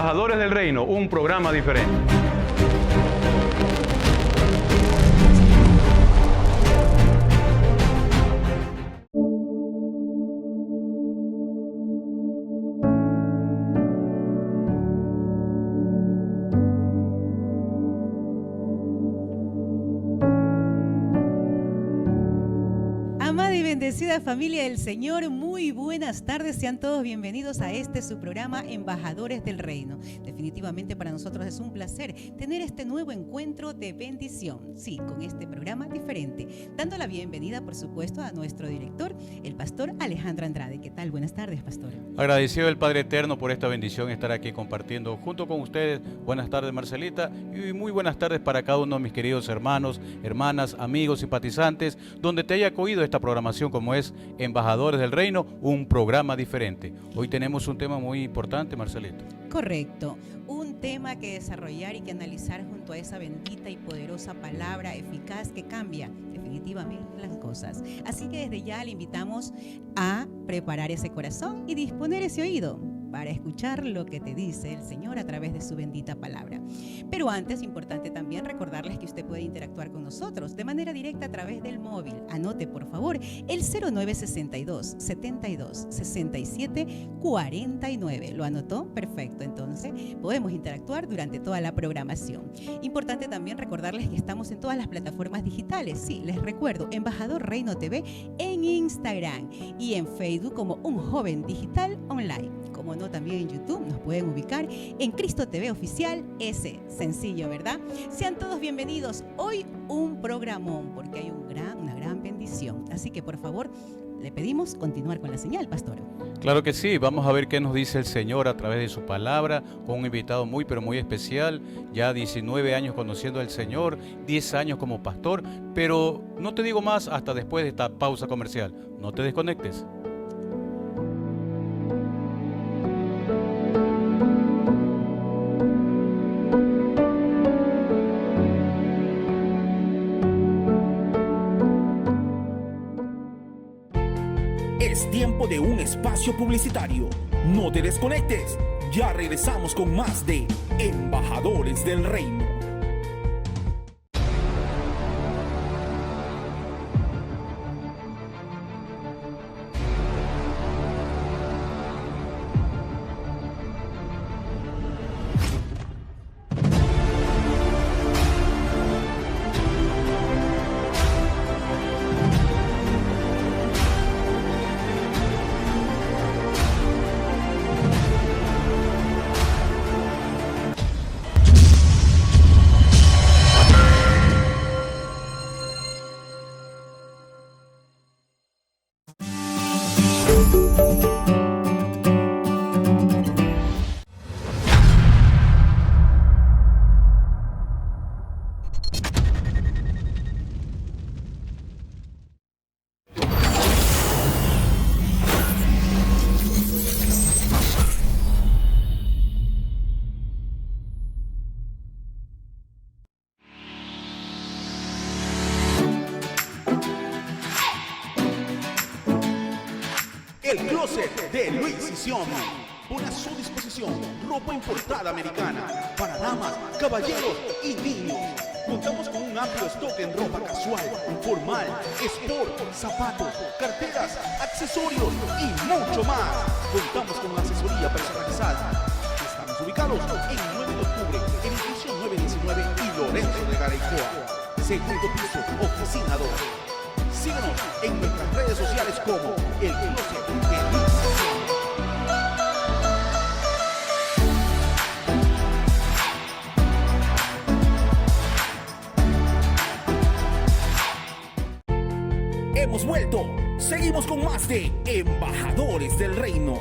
Embajadores del Reino, un programa diferente. Bendecida familia del Señor, muy buenas tardes, sean todos bienvenidos a su programa Embajadores del Reino. Definitivamente para nosotros es un placer tener este nuevo encuentro de bendición, sí, con este programa diferente, dando la bienvenida por supuesto a nuestro director, el pastor Alejandro Andrade. ¿Qué tal? Buenas tardes, pastor. Agradecido al Padre Eterno por esta bendición, estar aquí compartiendo junto con ustedes. Buenas tardes, Marcelita, y muy buenas tardes para cada uno de mis queridos hermanos, hermanas, amigos, simpatizantes, donde te haya acogido esta programación como es Embajadores del Reino, un programa diferente. Hoy tenemos un tema muy importante, Marcelito. Correcto, un tema que desarrollar y que analizar junto a esa bendita y poderosa palabra eficaz que cambia definitivamente las cosas. Así que desde ya le invitamos a preparar ese corazón y disponer ese oído para escuchar lo que te dice el Señor a través de su bendita palabra. Pero antes, importante también recordarles que usted puede interactuar con nosotros de manera directa a través del móvil. Anote, por favor, el 0962 72 67 49. ¿Lo anotó? Perfecto. Entonces, podemos interactuar durante toda la programación. Importante también recordarles que estamos en todas las plataformas digitales. Sí, les recuerdo, Embajador Reino TV en Instagram y en Facebook como Un Joven Digital Online. Como no, también en YouTube nos pueden ubicar en Cristo TV Oficial, sencillo, ¿verdad? Sean todos bienvenidos. Hoy un programón, porque hay una gran bendición. Así que, por favor, le pedimos continuar con la señal, pastor. Claro que sí, vamos a ver qué nos dice el Señor a través de su palabra, con un invitado muy, pero muy especial, ya 19 años conociendo al Señor, 10 años como pastor, pero no te digo más hasta después de esta pausa comercial. No te desconectes. Es tiempo de un espacio publicitario. No te desconectes. Ya regresamos con más de Embajadores del Reino. El closet de Luis Sisión pone a su disposición ropa importada americana para damas, caballeros y niños. Contamos con un amplio stock en ropa casual, formal, sport, zapatos, carteras, accesorios y mucho más. Contamos con asesoría personalizada. Estamos ubicados en 9 de octubre, edificio 919 y Lorenzo de Garaycoa. Segundo piso, oficina 2. Síguenos en nuestras redes sociales como El Closet de Luis Sisión. Hemos vuelto. Seguimos con más de Embajadores del Reino.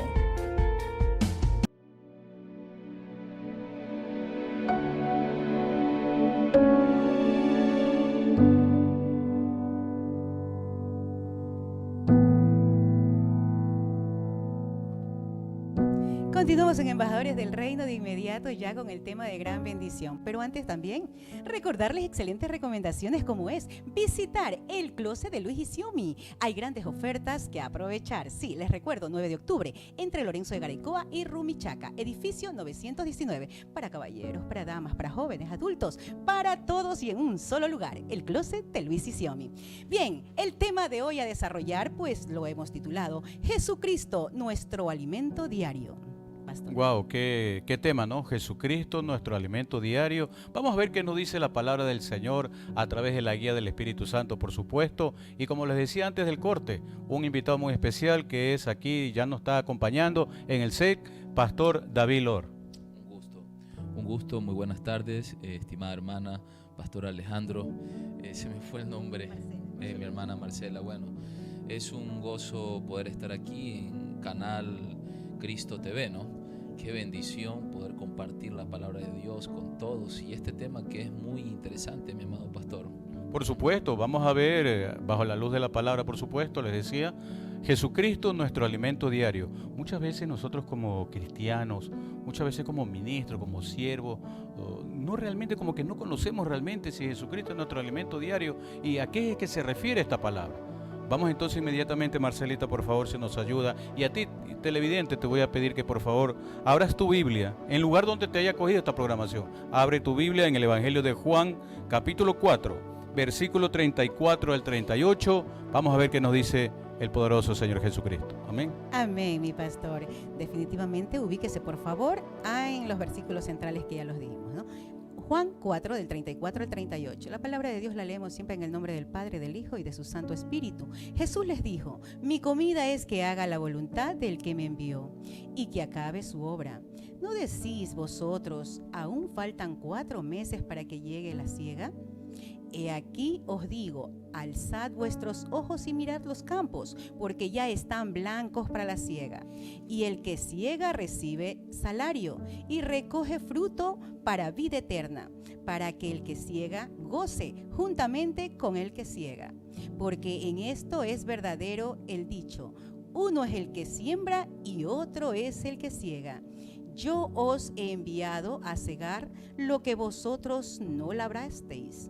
Continuamos en Embajadores del Reino de inmediato ya con el tema de gran bendición. Pero antes también recordarles excelentes recomendaciones como es visitar el closet de Luis y Xiomi. Hay grandes ofertas que aprovechar. Sí, les recuerdo, 9 de octubre entre Lorenzo de Garaycoa y Rumichaca, edificio 919. Para caballeros, para damas, para jóvenes, adultos, para todos y en un solo lugar. El closet de Luis y Xiomi. Bien, el tema de hoy a desarrollar pues lo hemos titulado Jesucristo, nuestro alimento diario. Wow, qué tema, ¿no? Jesucristo, nuestro alimento diario. Vamos a ver qué nos dice la palabra del Señor a través de la guía del Espíritu Santo, por supuesto. Y como les decía antes del corte, un invitado muy especial que es aquí, ya nos está acompañando en el set, Pastor David Lor. Un gusto, muy buenas tardes, estimada hermana, Pastor Alejandro. Se me fue el nombre, mi hermana Marcela. Bueno, es un gozo poder estar aquí en Canal Cristo TV, ¿no? Qué bendición poder compartir la palabra de Dios con todos y este tema que es muy interesante, mi amado pastor. Por supuesto, vamos a ver, bajo la luz de la palabra, por supuesto, les decía, Jesucristo, nuestro alimento diario. Muchas veces nosotros como cristianos, muchas veces como ministros, como siervos, no realmente, como que no conocemos realmente si Jesucristo es nuestro alimento diario y a qué es que se refiere esta palabra. Vamos entonces inmediatamente, Marcelita, por favor, si nos ayuda. Y a ti, televidente, te voy a pedir que por favor abras tu Biblia en lugar donde te haya cogido esta programación. Abre tu Biblia en el Evangelio de Juan, capítulo 4, versículo 34 al 38. Vamos a ver qué nos dice el poderoso Señor Jesucristo. Amén. Amén, mi pastor. Definitivamente ubíquese, por favor, en los versículos centrales que ya los dijimos, ¿no? Juan 4, del 34 al 38. La palabra de Dios la leemos siempre en el nombre del Padre, del Hijo y de su Santo Espíritu. Jesús les dijo: mi comida es que haga la voluntad del que me envió y que acabe su obra. ¿No decís vosotros, aún faltan 4 meses para que llegue la siega? He aquí os digo, alzad vuestros ojos y mirad los campos, porque ya están blancos para la siega. Y el que siega recibe salario y recoge fruto para vida eterna, para que el que siega goce juntamente con el que siega. Porque en esto es verdadero el dicho: uno es el que siembra y otro es el que siega. Yo os he enviado a segar lo que vosotros no labrasteis.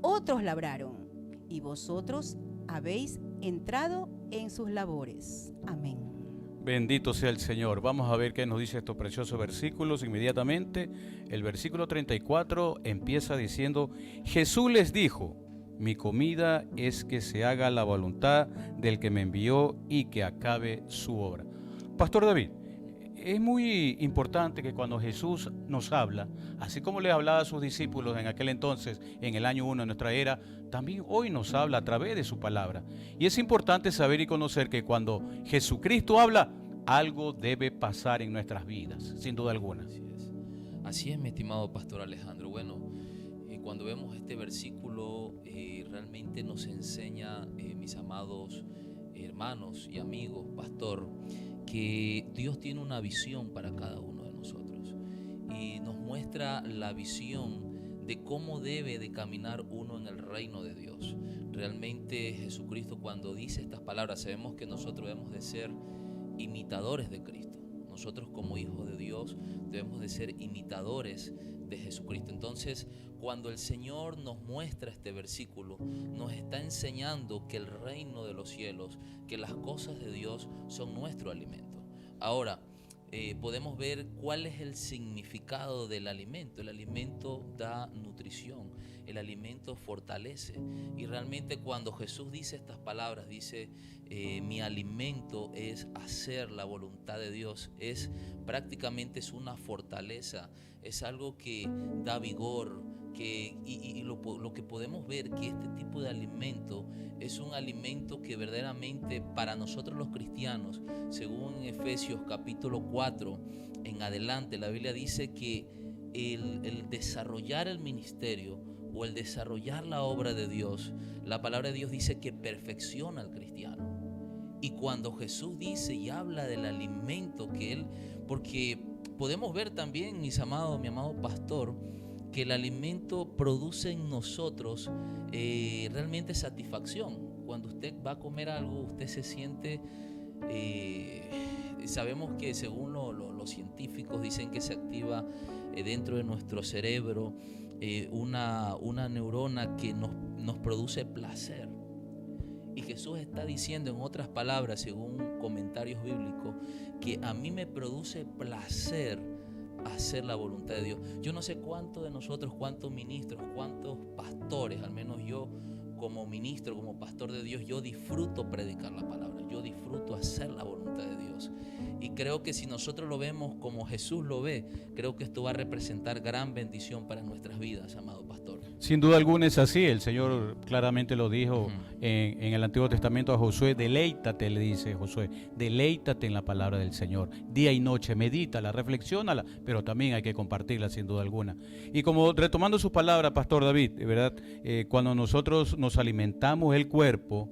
Otros labraron, y vosotros habéis entrado en sus labores. Amén. Bendito sea el Señor. Vamos a ver qué nos dice estos preciosos versículos inmediatamente. El versículo 34 empieza diciendo: Jesús les dijo: mi comida es que se haga la voluntad del que me envió y que acabe su obra. Pastor David, es muy importante que cuando Jesús nos habla, así como le hablaba a sus discípulos en aquel entonces, en el año 1 de nuestra era, también hoy nos habla a través de su palabra. Y es importante saber y conocer que cuando Jesucristo habla, algo debe pasar en nuestras vidas, sin duda alguna. Así es, mi estimado pastor Alejandro. Bueno, cuando vemos este versículo, realmente nos enseña, mis amados hermanos y amigos, pastor, que Dios tiene una visión para cada uno de nosotros y nos muestra la visión de cómo debe de caminar uno en el reino de Dios. Realmente Jesucristo, cuando dice estas palabras, sabemos que nosotros debemos de ser imitadores de Cristo. Nosotros como hijos de Dios debemos de ser imitadores de Jesucristo. Entonces, cuando el Señor nos muestra este versículo, nos está enseñando que el reino de los cielos, que las cosas de Dios son nuestro alimento. Ahora, podemos ver cuál es el significado del alimento. El alimento da nutrición, el alimento fortalece. Y realmente cuando Jesús dice estas palabras, dice: mi alimento es hacer la voluntad de Dios, prácticamente es una fortaleza, es algo que da vigor, lo que podemos ver que este tipo de alimento es un alimento que verdaderamente para nosotros los cristianos, según Efesios capítulo 4 en adelante, la Biblia dice que el desarrollar el ministerio o el desarrollar la obra de Dios, la palabra de Dios dice que perfecciona al cristiano. Y cuando Jesús dice y habla del alimento porque podemos ver también, mi amado pastor, que el alimento produce en nosotros realmente satisfacción. Cuando usted va a comer algo, usted se siente Sabemos que según los científicos dicen que se activa dentro de nuestro cerebro una neurona que nos produce placer. Y Jesús está diciendo, en otras palabras, según comentarios bíblicos, que a mí me produce placer hacer la voluntad de Dios. Yo no sé cuántos de nosotros, cuántos ministros, cuántos pastores, al menos yo como ministro, como pastor de Dios, yo disfruto predicar la palabra, yo disfruto hacer la voluntad de Dios. Y creo que si nosotros lo vemos como Jesús lo ve, creo que esto va a representar gran bendición para nuestras vidas, amado pastor. Sin duda alguna es así. El Señor claramente lo dijo en el Antiguo Testamento a Josué: deleítate, le dice Josué, deleítate en la palabra del Señor, día y noche, medítala, reflexiónala, pero también hay que compartirla sin duda alguna. Y como retomando sus palabras, Pastor David, de verdad, cuando nosotros nos alimentamos el cuerpo,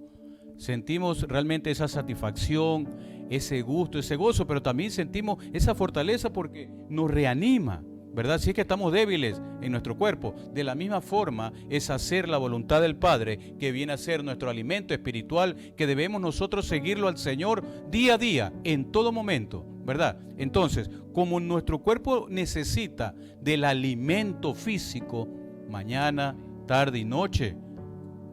sentimos realmente esa satisfacción, ese gusto, ese gozo, pero también sentimos esa fortaleza porque nos reanima, ¿verdad? Si es que estamos débiles en nuestro cuerpo, de la misma forma es hacer la voluntad del Padre, que viene a ser nuestro alimento espiritual, que debemos nosotros seguirlo al Señor día a día, en todo momento, ¿verdad? Entonces, como nuestro cuerpo necesita del alimento físico, mañana, tarde y noche,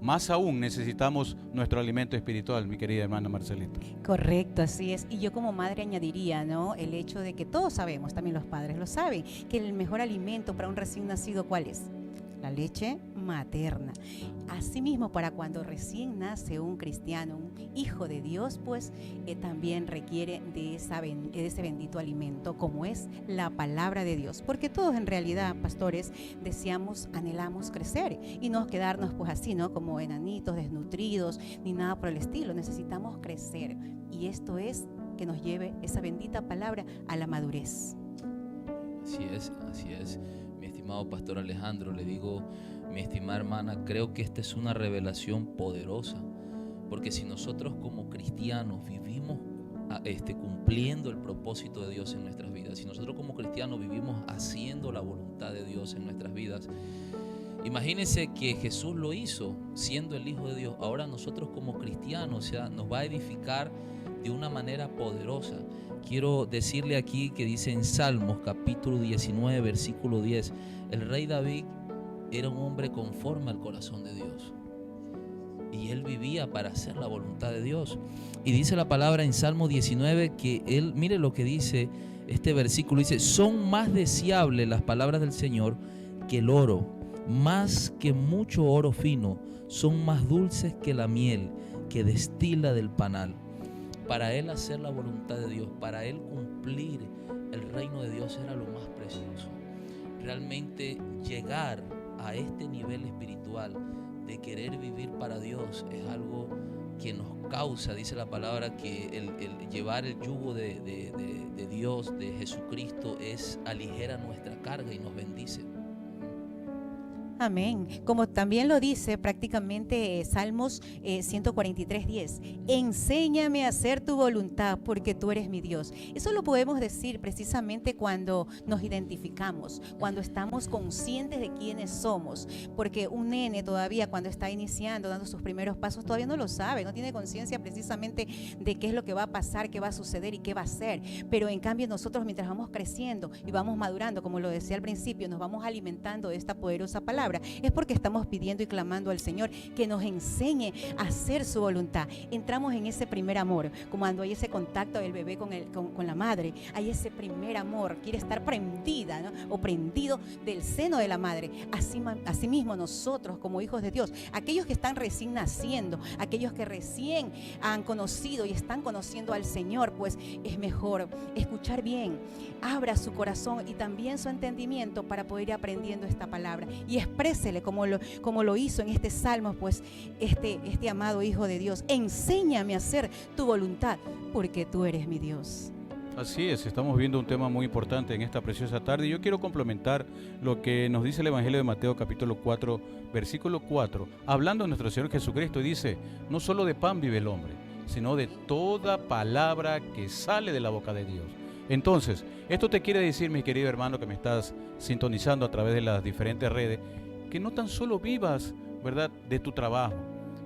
más aún necesitamos nuestro alimento espiritual, mi querida hermana Marcelita. Correcto, así es. Y yo como madre añadiría, ¿no?, el hecho de que todos sabemos, también los padres lo saben, que el mejor alimento para un recién nacido, ¿cuál es? La leche materna. Asimismo, para cuando recién nace un cristiano, un hijo de Dios, pues también requiere de ese bendito alimento, como es la palabra de Dios. Porque todos en realidad, pastores, deseamos, anhelamos crecer y no quedarnos pues así, ¿no?, como enanitos, desnutridos, ni nada por el estilo. Necesitamos crecer, y esto es que nos lleve esa bendita palabra a la madurez. Así es, así es. Mi estimado pastor Alejandro, le digo, mi estimada hermana, creo que esta es una revelación poderosa, porque si nosotros como cristianos vivimos cumpliendo el propósito de Dios en nuestras vidas, si nosotros como cristianos vivimos haciendo la voluntad de Dios en nuestras vidas, imagínense que Jesús lo hizo siendo el Hijo de Dios. Ahora nosotros como cristianos, o sea, nos va a edificar de una manera poderosa. Quiero decirle aquí que dice en Salmos capítulo 19 versículo 10, el rey David era un hombre conforme al corazón de Dios, y él vivía para hacer la voluntad de Dios. Y dice la palabra en Salmo 19 que él, mire lo que dice este versículo, dice: son más deseables las palabras del Señor que el oro, más que mucho oro fino, son más dulces que la miel que destila del panal. Para él hacer la voluntad de Dios, para él cumplir el reino de Dios era lo más precioso. Realmente llegar a este nivel espiritual de querer vivir para Dios es algo que nos causa, dice la palabra, que el llevar el yugo de Dios, de Jesucristo, aligera nuestra carga y nos bendice. Amén. Como también lo dice prácticamente Salmos 143:10. Enséñame a hacer tu voluntad, porque tú eres mi Dios. Eso lo podemos decir precisamente cuando nos identificamos, cuando estamos conscientes de quiénes somos. Porque un nene todavía, cuando está iniciando, dando sus primeros pasos, todavía no lo sabe, no tiene conciencia precisamente de qué es lo que va a pasar, qué va a suceder y qué va a hacer. Pero en cambio nosotros, mientras vamos creciendo y vamos madurando, como lo decía al principio, nos vamos alimentando de esta poderosa palabra. Es porque estamos pidiendo y clamando al Señor que nos enseñe a hacer su voluntad. Entramos en ese primer amor, como cuando hay ese contacto del bebé con la madre, hay ese primer amor, quiere estar prendida, ¿no?, o prendido del seno de la madre. Así mismo nosotros como hijos de Dios, aquellos que están recién naciendo, aquellos que recién han conocido y están conociendo al Señor, pues es mejor escuchar bien, abra su corazón y también su entendimiento para poder ir aprendiendo esta palabra y exprésele como lo hizo en este salmo, pues este amado Hijo de Dios: enséñame a hacer tu voluntad, porque tú eres mi Dios. Así es, estamos viendo un tema muy importante en esta preciosa tarde, y yo quiero complementar lo que nos dice el Evangelio de Mateo capítulo 4, versículo 4, hablando de nuestro Señor Jesucristo, y dice: no solo de pan vive el hombre, sino de toda palabra que sale de la boca de Dios. Entonces, esto te quiere decir, mi querido hermano que me estás sintonizando a través de las diferentes redes, que no tan solo vivas, ¿verdad?, de tu trabajo,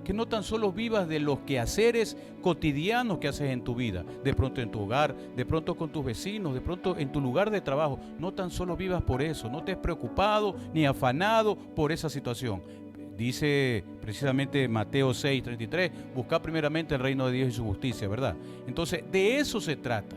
que no tan solo vivas de los quehaceres cotidianos que haces en tu vida, de pronto en tu hogar, de pronto con tus vecinos, de pronto en tu lugar de trabajo. No tan solo vivas por eso, no estés preocupado ni afanado por esa situación. Dice precisamente Mateo 6:33, busca primeramente el reino de Dios y su justicia, ¿verdad? Entonces, de eso se trata.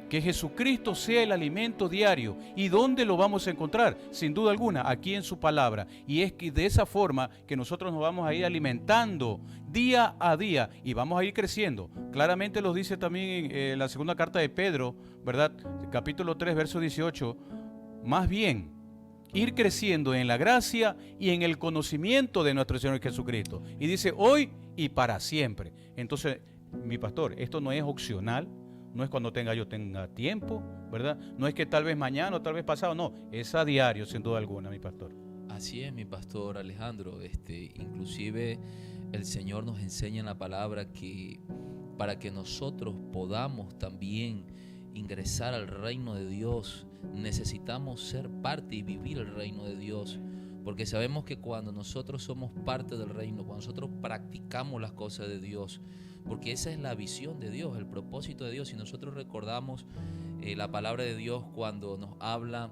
Que Jesucristo sea el alimento diario. ¿Y dónde lo vamos a encontrar? Sin duda alguna, aquí en su palabra. Y es que de esa forma que nosotros nos vamos a ir alimentando día a día y vamos a ir creciendo. Claramente lo dice también en la segunda carta de Pedro, ¿verdad? Capítulo 3, verso 18. Más bien, ir creciendo en la gracia y en el conocimiento de nuestro Señor Jesucristo. Y dice hoy y para siempre. Entonces, mi pastor, esto no es opcional. No es cuando yo tenga tiempo, ¿verdad? No es que tal vez mañana o tal vez pasado, no, es a diario sin duda alguna, mi pastor. Así es, mi pastor Alejandro. Inclusive el Señor nos enseña en la palabra que para que nosotros podamos también ingresar al reino de Dios, necesitamos ser parte y vivir el reino de Dios. Porque sabemos que cuando nosotros somos parte del reino, cuando nosotros practicamos las cosas de Dios, porque esa es la visión de Dios, el propósito de Dios. Y nosotros recordamos la palabra de Dios cuando nos habla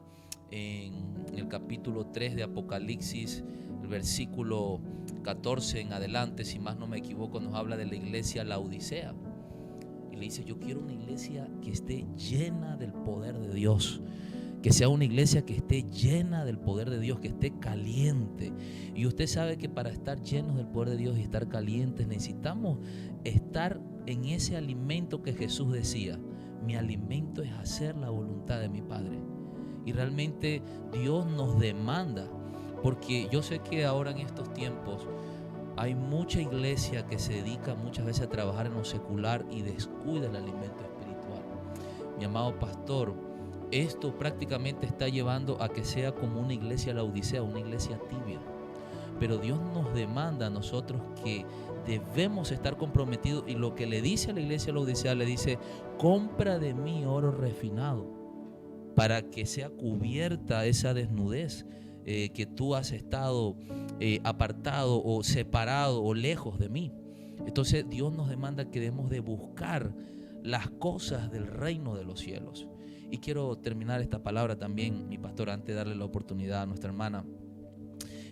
en el capítulo 3 de Apocalipsis, el versículo 14 en adelante, si más no me equivoco, nos habla de la iglesia Laodicea. Y le dice, yo quiero una iglesia que esté llena del poder de Dios. Que sea una iglesia que esté llena del poder de Dios, que esté caliente. Y usted sabe que para estar llenos del poder de Dios y estar calientes necesitamos estar en ese alimento que Jesús decía. Mi alimento es hacer la voluntad de mi Padre. Y realmente Dios nos demanda, porque yo sé que ahora en estos tiempos hay mucha iglesia que se dedica muchas veces a trabajar en lo secular y descuida el alimento espiritual. Mi amado pastor, esto prácticamente está llevando a que sea como una iglesia Laodicea, una iglesia tibia. Pero Dios nos demanda a nosotros que debemos estar comprometidos, y lo que le dice a la iglesia Laodicea, le dice, compra de mí oro refinado para que sea cubierta esa desnudez que tú has estado apartado o separado o lejos de mí. Entonces Dios nos demanda que debemos de buscar las cosas del reino de los cielos. Y quiero terminar esta palabra también, mi pastor, antes de darle la oportunidad a nuestra hermana.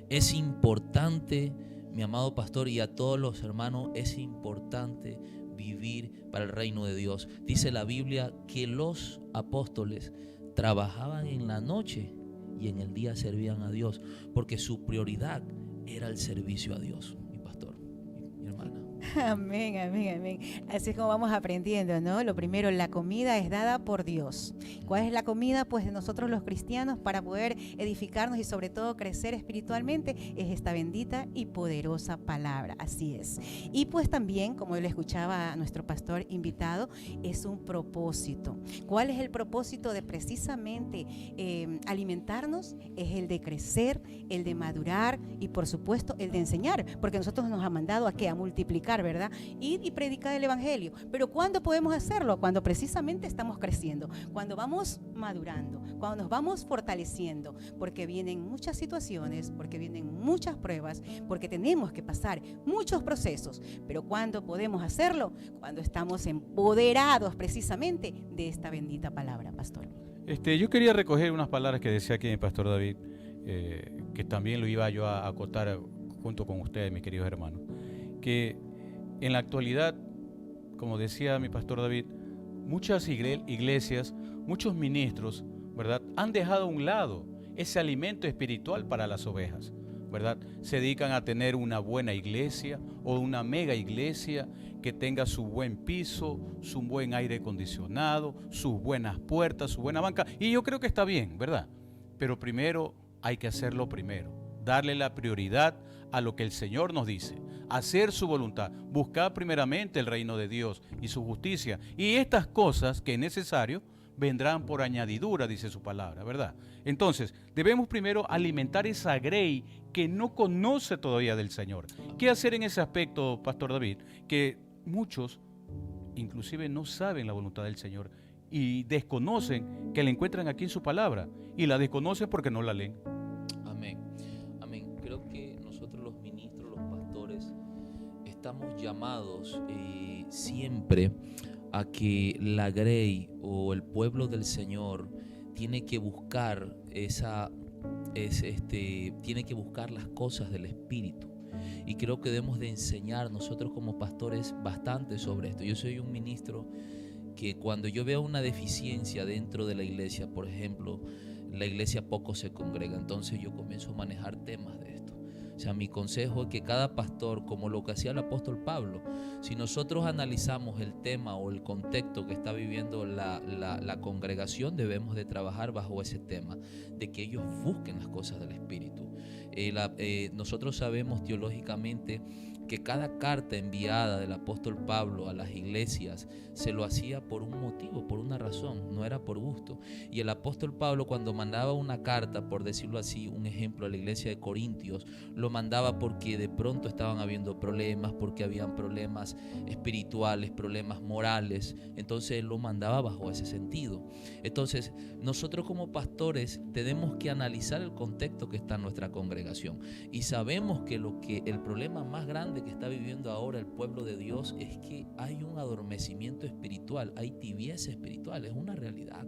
Es importante, mi amado pastor, y a todos los hermanos, es importante vivir para el reino de Dios. Dice la Biblia que los apóstoles trabajaban en la noche y en el día servían a Dios, porque su prioridad era el servicio a Dios, mi pastor, mi hermana. Amén, amén, amén. Así es como vamos aprendiendo, ¿no? Lo primero, la comida es dada por Dios. ¿Cuál es la comida? Pues de nosotros los cristianos, para poder edificarnos y sobre todo crecer espiritualmente, es esta bendita y poderosa palabra. Así es. Y pues también, como le escuchaba a nuestro pastor invitado, es un propósito. ¿Cuál es el propósito de precisamente alimentarnos? Es el de crecer, el de madurar y por supuesto el de enseñar, porque nosotros nos ha mandado a ¿qué? A multiplicar, ¿verdad? Y predicar el evangelio. Pero ¿cuándo podemos hacerlo? Cuando precisamente estamos creciendo, cuando vamos madurando, cuando nos vamos fortaleciendo, porque vienen muchas situaciones, porque vienen muchas pruebas, porque tenemos que pasar muchos procesos. Pero ¿cuándo podemos hacerlo? Cuando estamos empoderados precisamente de esta bendita palabra, pastor. Yo quería recoger unas palabras que decía aquí el pastor David, que también lo iba yo a acotar junto con ustedes, mis queridos hermanos, que en la actualidad, como decía mi pastor David, muchas iglesias, muchos ministros, ¿verdad?, han dejado a un lado ese alimento espiritual para las ovejas, ¿verdad? Se dedican a tener una buena iglesia o una mega iglesia que tenga su buen piso, su buen aire acondicionado, sus buenas puertas, su buena banca. Y yo creo que está bien, ¿verdad? Pero primero hay que hacerlo primero, darle la prioridad a lo que el Señor nos dice, hacer su voluntad, buscar primeramente el reino de Dios y su justicia. Y estas cosas que es necesario vendrán por añadidura, dice su palabra, ¿verdad? Entonces, debemos primero alimentar esa grey que no conoce todavía del Señor. ¿Qué hacer en ese aspecto, pastor David? Que muchos, inclusive, no saben la voluntad del Señor y desconocen que la encuentran aquí en su palabra y la desconocen porque no la leen. Amén. Amén. Creo que nosotros los ministros, los pastores, estamos llamados siempre a que la grey o el pueblo del Señor tiene que buscar tiene que buscar las cosas del Espíritu. Y creo que debemos de enseñar nosotros como pastores bastante sobre esto. Yo soy un ministro que cuando yo veo una deficiencia dentro de la iglesia, por ejemplo, la iglesia poco se congrega, entonces yo comienzo a manejar temas de esto. O sea, mi consejo es que cada pastor, como lo que hacía el apóstol Pablo, si nosotros analizamos el tema o el contexto que está viviendo la congregación, debemos de trabajar bajo ese tema, de que ellos busquen las cosas del Espíritu. Nosotros sabemos teológicamente que cada carta enviada del apóstol Pablo a las iglesias se lo hacía por un motivo, por una razón, no era por gusto. Y el apóstol Pablo, cuando mandaba una carta, por decirlo así, un ejemplo a la iglesia de Corintios, lo mandaba porque de pronto estaban habiendo problemas, porque habían problemas espirituales, problemas morales. Entonces él lo mandaba bajo ese sentido. Entonces nosotros como pastores tenemos que analizar el contexto que está en nuestra congregación, y sabemos que el problema más grande que está viviendo ahora el pueblo de Dios es que hay un adormecimiento espiritual, hay tibieza espiritual, es una realidad.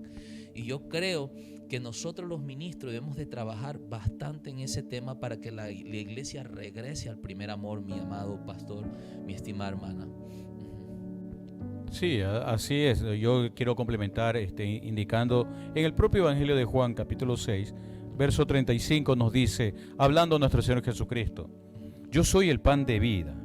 Y yo creo que nosotros los ministros debemos de trabajar bastante en ese tema para que la iglesia regrese al primer amor, mi amado pastor, mi estimada hermana. Sí, así es. Yo quiero complementar indicando en el propio Evangelio de Juan, capítulo 6, verso 35 nos dice, hablando a nuestro Señor Jesucristo: yo soy el pan de vida.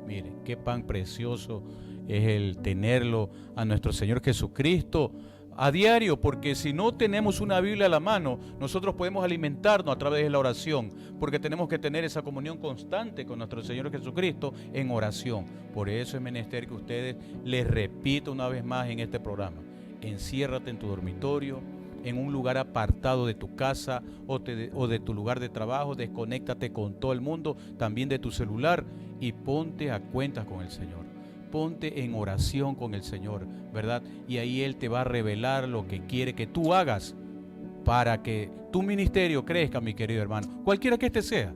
Miren, qué pan precioso es el tenerlo a nuestro Señor Jesucristo a diario, porque si no tenemos una Biblia a la mano, nosotros podemos alimentarnos a través de la oración, porque tenemos que tener esa comunión constante con nuestro Señor Jesucristo en oración. Por eso es menester que ustedes, les repito una vez más en este programa, enciérrate en tu dormitorio, en un lugar apartado de tu casa o de tu lugar de trabajo, desconéctate con todo el mundo, también de tu celular, y ponte a cuentas con el Señor. Ponte en oración con el Señor, ¿verdad? Y ahí Él te va a revelar lo que quiere que tú hagas para que tu ministerio crezca, mi querido hermano, cualquiera que este sea.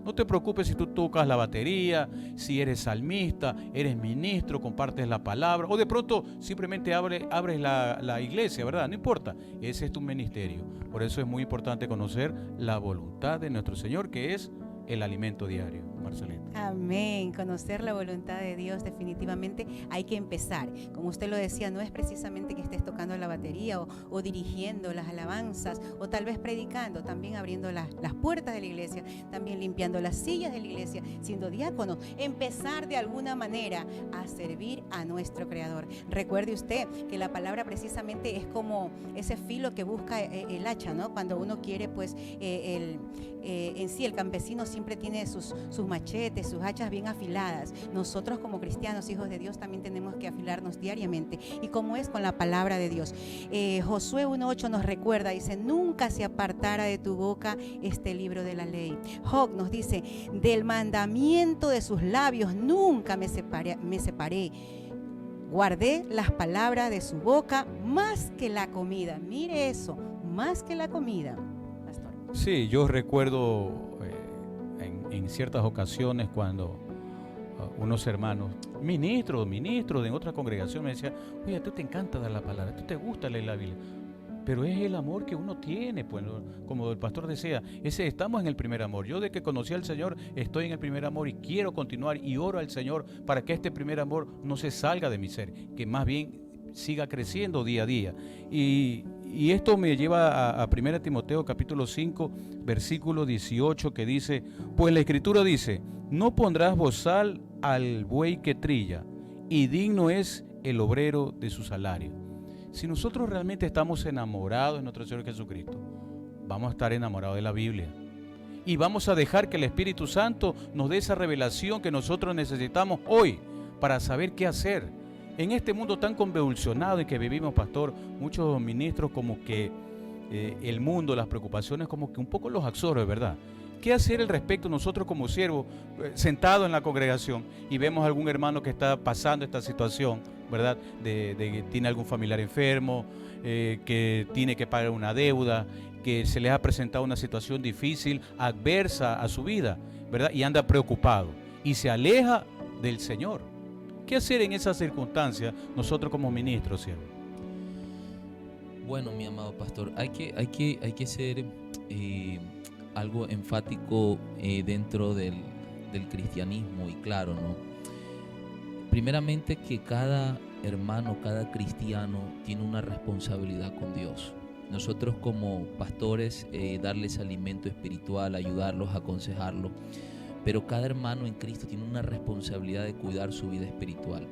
No te preocupes si tú tocas la batería, si eres salmista, eres ministro, compartes la palabra, o de pronto simplemente abres la iglesia, ¿verdad? No importa, ese es tu ministerio. Por eso es muy importante conocer la voluntad de nuestro Señor, que es el alimento diario. Marcelita. Amén. Conocer la voluntad de Dios, definitivamente hay que empezar. Como usted lo decía, no es precisamente que estés tocando la batería o dirigiendo las alabanzas o tal vez predicando, también abriendo las puertas de la iglesia, también limpiando las sillas de la iglesia, siendo diácono. Empezar de alguna manera a servir a nuestro Creador. Recuerde usted que la palabra precisamente es como ese filo que busca el hacha, ¿no? Cuando uno quiere, pues, en sí el campesino siempre tiene sus machetes, sus hachas bien afiladas. Nosotros como cristianos, hijos de Dios, también tenemos que afilarnos diariamente, y como es con la palabra de Dios. Josué 1:8 nos recuerda, dice: nunca se apartara de tu boca este libro de la ley. Job nos dice: del mandamiento de sus labios nunca me separé. Guardé las palabras de su boca más que la comida. Mire eso, más que la comida, pastor. Sí, yo recuerdo en ciertas ocasiones cuando unos hermanos, ministros en otra congregación, me decían: oye, a ti te encanta dar la palabra, a ti te gusta leer la Biblia, pero es el amor que uno tiene, pues, como el pastor decía, estamos en el primer amor. Yo, de que conocí al Señor, estoy en el primer amor y quiero continuar, y oro al Señor para que este primer amor no se salga de mi ser, que más bien siga creciendo día a día. Y esto me lleva a 1 Timoteo capítulo 5, versículo 18, que dice: pues la Escritura dice, no pondrás bozal al buey que trilla, y digno es el obrero de su salario. Si nosotros realmente estamos enamorados de nuestro Señor Jesucristo, vamos a estar enamorados de la Biblia, y vamos a dejar que el Espíritu Santo nos dé esa revelación que nosotros necesitamos hoy para saber qué hacer. En este mundo tan convulsionado en que vivimos, pastor, muchos ministros como que el mundo, las preocupaciones como que un poco los absorbe, ¿verdad? ¿Qué hacer al respecto nosotros como siervos, sentados en la congregación, y vemos a algún hermano que está pasando esta situación, ¿verdad? De que tiene algún familiar enfermo, que tiene que pagar una deuda, que se les ha presentado una situación difícil, adversa a su vida, ¿verdad? Y anda preocupado y se aleja del Señor. ¿Qué hacer en esas circunstancias nosotros como ministros, siervo? Bueno, mi amado pastor, hay que ser algo enfático dentro del cristianismo, y claro, ¿no? Primeramente, que cada hermano, cada cristiano tiene una responsabilidad con Dios. Nosotros como pastores, darles alimento espiritual, ayudarlos, aconsejarlos, pero cada hermano en Cristo tiene una responsabilidad de cuidar su vida espiritual.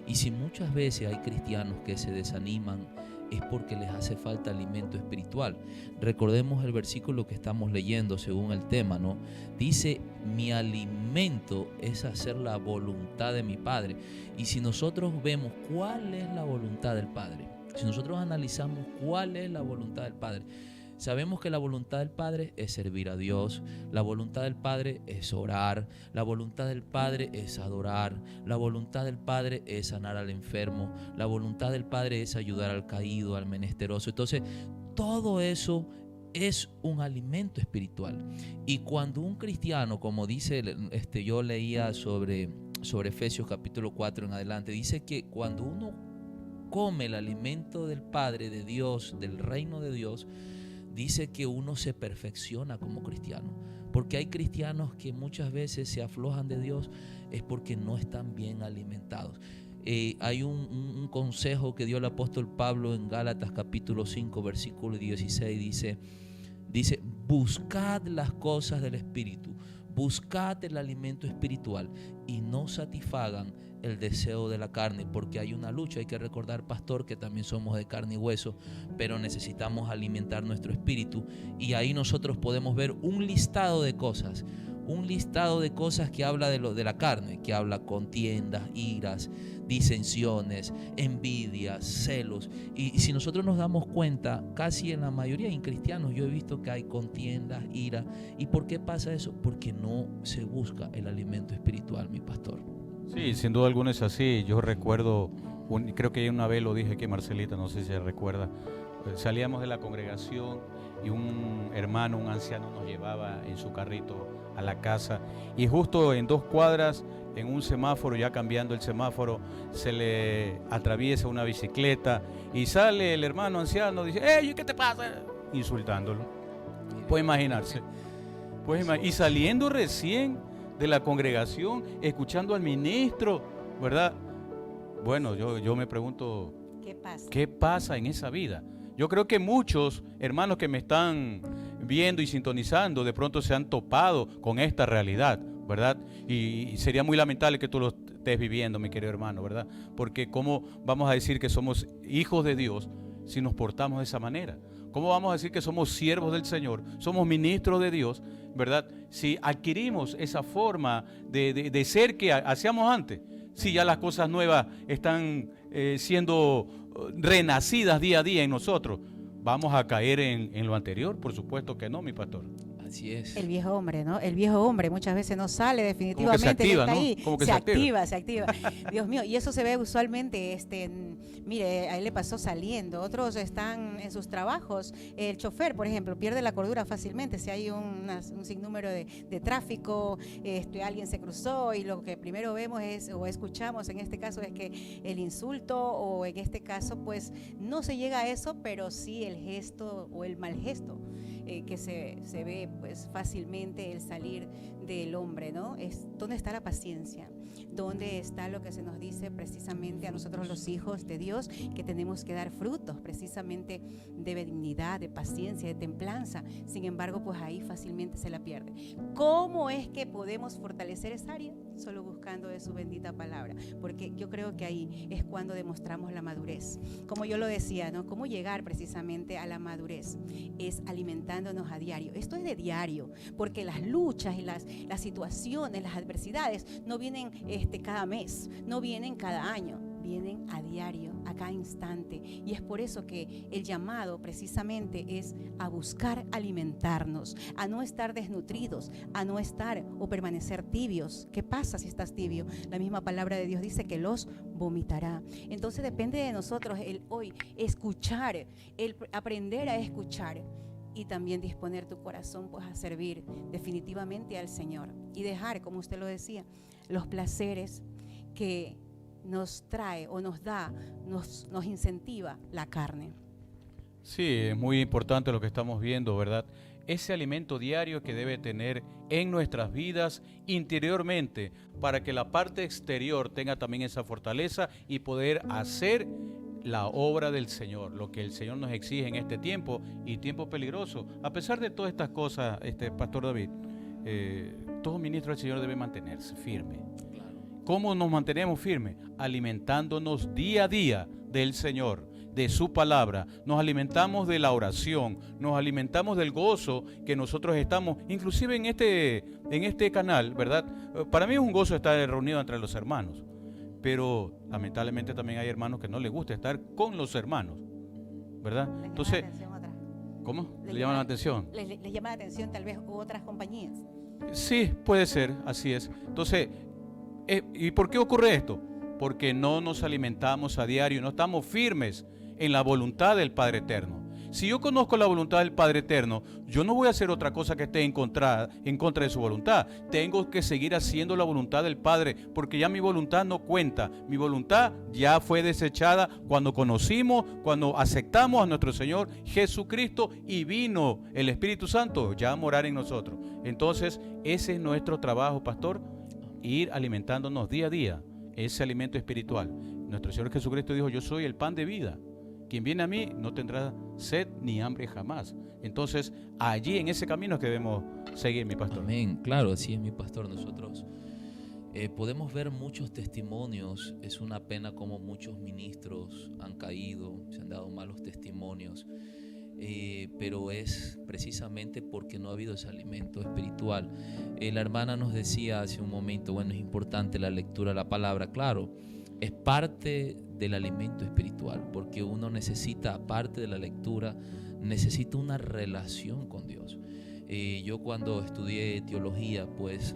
Y si muchas veces hay cristianos que se desaniman, es porque les hace falta alimento espiritual. Recordemos el versículo que estamos leyendo según el tema, ¿no? Dice, mi alimento es hacer la voluntad de mi Padre. Y si nosotros vemos cuál es la voluntad del Padre, si nosotros analizamos cuál es la voluntad del Padre, sabemos que la voluntad del Padre es servir a Dios, la voluntad del Padre es orar, la voluntad del Padre es adorar, la voluntad del Padre es sanar al enfermo, la voluntad del Padre es ayudar al caído, al menesteroso. Entonces, todo eso es un alimento espiritual. Y cuando un cristiano, como dice, yo leía sobre Efesios capítulo 4 en adelante, dice que cuando uno come el alimento del Padre, de Dios, del reino de Dios, dice que uno se perfecciona como cristiano. Porque hay cristianos que muchas veces se aflojan de Dios, es porque no están bien alimentados. Hay un consejo que dio el apóstol Pablo en Gálatas capítulo 5 versículo 16, dice, buscad las cosas del Espíritu, buscad el alimento espiritual y no satisfagan el deseo de la carne, porque hay una lucha. Hay que recordar, pastor, que también somos de carne y hueso, pero necesitamos alimentar nuestro espíritu, y ahí nosotros podemos ver un listado de cosas que habla de la carne, que habla contiendas, iras, disensiones, envidias, celos. Y si nosotros nos damos cuenta, casi en la mayoría de cristianos yo he visto que hay contiendas, ira. ¿Y por qué pasa eso? Porque no se busca el alimento espiritual, mi pastor. Sí, sin duda alguna es así. Yo recuerdo, creo que una vez lo dije aquí, Marcelita, no sé si se recuerda, salíamos de la congregación y un hermano, un anciano, nos llevaba en su carrito a la casa, y justo en 2 cuadras, en un semáforo, ya cambiando el semáforo, se le atraviesa una bicicleta y sale el hermano anciano, dice, ¡Ey, qué te pasa!, insultándolo. Puede imaginarse. Y saliendo recién de la congregación, escuchando al ministro, ¿verdad? Bueno, yo me pregunto, ¿qué pasa en esa vida? Yo creo que muchos hermanos que me están viendo y sintonizando de pronto se han topado con esta realidad, ¿verdad? Y sería muy lamentable que tú lo estés viviendo, mi querido hermano, ¿verdad? Porque ¿cómo vamos a decir que somos hijos de Dios si nos portamos de esa manera? ¿Cómo vamos a decir que somos siervos del Señor, somos ministros de Dios, ¿verdad? Si adquirimos esa forma de ser que hacíamos antes, si ya las cosas nuevas están siendo renacidas día a día en nosotros, ¿vamos a caer en lo anterior? Por supuesto que no, mi pastor. Así es. El viejo hombre, ¿no? El viejo hombre muchas veces no sale definitivamente. Como que se activa, está ¿no? ahí. Como que se activa. Dios mío, y eso se ve usualmente, mire, a él le pasó saliendo, otros están en sus trabajos. El chofer, por ejemplo, pierde la cordura fácilmente si hay un sinnúmero de tráfico, alguien se cruzó, y lo que primero vemos o escuchamos en este caso es que el insulto, o en este caso pues no se llega a eso, pero sí el gesto o el mal gesto que se ve pues fácilmente, el salir del hombre, ¿no? ¿Dónde está la paciencia? ¿Dónde está lo que se nos dice precisamente a nosotros los hijos de Dios, que tenemos que dar frutos precisamente de benignidad, de paciencia, de templanza? Sin embargo, pues ahí fácilmente se la pierde. ¿Cómo es que podemos fortalecer esa área? Solo buscando de su bendita palabra, porque yo creo que ahí es cuando demostramos la madurez. Como yo lo decía, ¿no? ¿Cómo llegar precisamente a la madurez? Es alimentándonos a diario. Esto es de diario, porque las luchas y las situaciones, las adversidades no vienen cada mes, no vienen cada año, vienen a diario, a cada instante. Y es por eso que el llamado precisamente es a buscar alimentarnos, a no estar desnutridos, a no estar o permanecer tibios. ¿Qué pasa si estás tibio? La misma palabra de Dios dice que los vomitará. Entonces depende de nosotros el hoy escuchar, el aprender a escuchar, y también disponer tu corazón pues a servir definitivamente al Señor, y dejar, como usted lo decía, los placeres, que nos trae o nos da, nos incentiva la carne. Sí, es muy importante lo que estamos viendo, ¿verdad? Ese alimento diario que debe tener en nuestras vidas interiormente para que la parte exterior tenga también esa fortaleza y poder hacer la obra del Señor, lo que el Señor nos exige en este tiempo y tiempo peligroso. A pesar de todas estas cosas, Pastor David, todo ministro del Señor debe mantenerse firme. ¿Cómo nos mantenemos firmes? Alimentándonos día a día del Señor, de su palabra. Nos alimentamos de la oración, nos alimentamos del gozo que nosotros estamos, inclusive en este canal, ¿verdad? Para mí es un gozo estar reunido entre los hermanos, pero lamentablemente también hay hermanos que no les gusta estar con los hermanos, ¿verdad? Entonces, ¿cómo? ¿Le llaman la atención? Les llama la atención tal vez otras compañías. Sí, puede ser, así es. Entonces, ¿y por qué ocurre esto? Porque no nos alimentamos a diario, no estamos firmes en la voluntad del Padre Eterno. Si yo conozco la voluntad del Padre Eterno, yo no voy a hacer otra cosa que esté en contra de su voluntad. Tengo que seguir haciendo la voluntad del Padre, porque ya mi voluntad no cuenta. Mi voluntad ya fue desechada cuando conocimos, cuando aceptamos a nuestro Señor Jesucristo y vino el Espíritu Santo ya a morar en nosotros. Entonces, ese es nuestro trabajo, pastor, ir alimentándonos día a día, ese alimento espiritual. Nuestro Señor Jesucristo dijo: yo soy el pan de vida. Quien viene a mí no tendrá sed ni hambre jamás. Entonces, allí en ese camino es que debemos seguir, mi pastor. Amén, claro, así es, mi pastor. Nosotros podemos ver muchos testimonios. Es una pena como muchos ministros han caído, se han dado malos testimonios, pero es precisamente porque no ha habido ese alimento espiritual. La hermana nos decía hace un momento, bueno, es importante la lectura de la palabra. Claro, es parte del alimento espiritual, porque uno necesita, aparte de la lectura, necesita una relación con Dios. Yo cuando estudié teología, pues